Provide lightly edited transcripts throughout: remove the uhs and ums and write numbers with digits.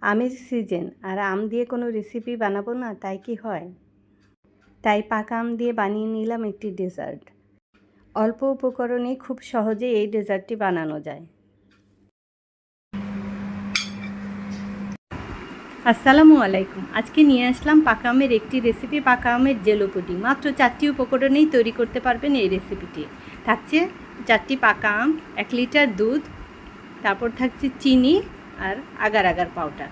আমের সিজন আর আম দিয়ে কোনো রেসিপি বানাবো না, তাই কি হয়? তাই পাকা আম দিয়ে বানিয়ে নিলাম একটি ডেজার্ট। অল্প উপকরণে খুব সহজে এই ডেজার্টটি বানানো যায়। আসসালামু আলাইকুম। আজকে নিয়ে আসলাম পাকা আমের একটি রেসিপি, পাকা আমের জেলো পুডিং। মাত্র 4টি উপকরণেই তৈরি করতে পারবেন এই রেসিপিটি। থাকছে 4টি পাকা আম, 1 লিটার দুধ, তারপর থাকছে চিনি আর আগার আগার পাউডার।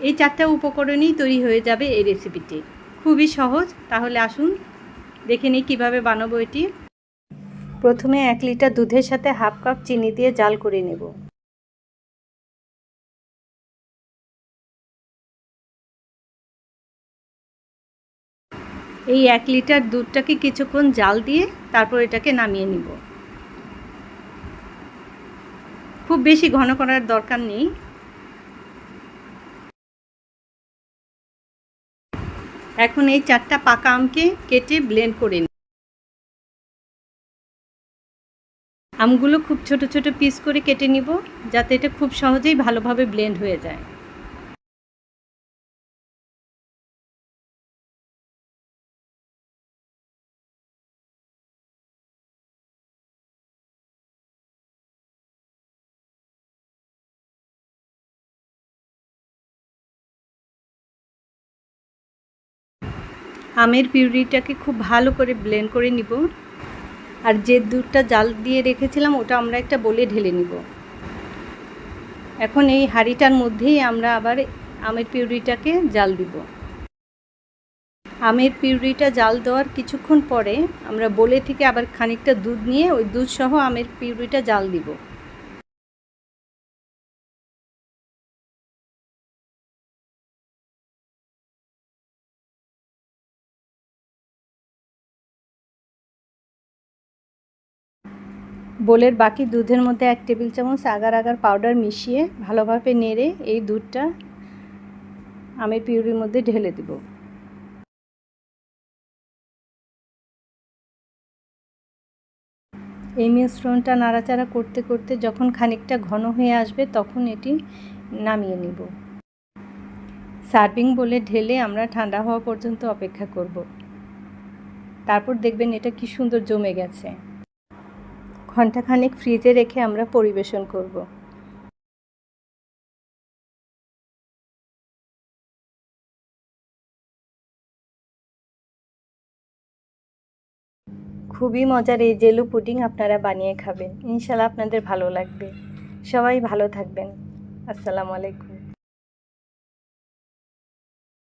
এই 4টা উপকরণেই তৈরি হয়ে যাবে এই রেসিপিটি। খুবই সহজ। তাহলে আসুন দেখে নিই কীভাবে বানাবো এটি। প্রথমে 1 লিটার দুধের সাথে হাফ কাপ চিনি দিয়ে জাল করে নেব। এই 1 লিটার দুধটাকে কিছুক্ষণ জাল দিয়ে তারপর এটাকে নামিয়ে নিব। খুব বেশি ঘন করার দরকার নেই। এখন এই 4টা পাকা আমকে কেটে ব্লেন্ড করে নিই। আমগুলো খুব ছোট ছোট পিস করে কেটে নিব, যাতে এটা খুব সহজেই ভালোভাবে ব্লেন্ড হয়ে যায়। আমের পিউরিটাকে খুব ভালো করে ব্লেন্ড করে নিব। আর যে দুধটা জাল দিয়ে রেখেছিলাম ওটা আমরা একটা বলে ঢেলে নিব। এখন এই হাঁড়িটার মধ্যেই আমরা আবার আমের পিউরিটাকে জাল দিব। আমের পিউরিটা জাল দেওয়ার কিছুক্ষণ পরে আমরা বলে থেকে আবার খানিকটা দুধ নিয়ে ওই দুধ সহ আমের পিউরিটা জাল দিব। বোলের বাকি দুধের মধ্যে 1 টেবিল চামচ আগার আগার পাউডার মিশিয়ে ভালোভাবে নেড়ে এই দুধটা আমের পিউরির মধ্যে ঢেলে দেব। এই মিশ্রণটা নাড়াচাড়া করতে করতে যখন খানিকটা ঘন হয়ে আসবে তখন এটি নামিয়ে নিব। সার্ভিং বলে ঢেলে আমরা ঠান্ডা হওয়া পর্যন্ত অপেক্ষা করব। তারপর দেখবেন এটা কি সুন্দর জমে গেছে। ঘণ্টাখানেক ফ্রিজে রেখে আমরা পরিবেশন করব। খুবই মজার এই জেলো পুডিং আপনারা বানিয়ে খাবেন। ইনশাআল্লাহ আপনাদের ভালো লাগবে। সবাই ভালো থাকবেন। আসসালামু আলাইকুম।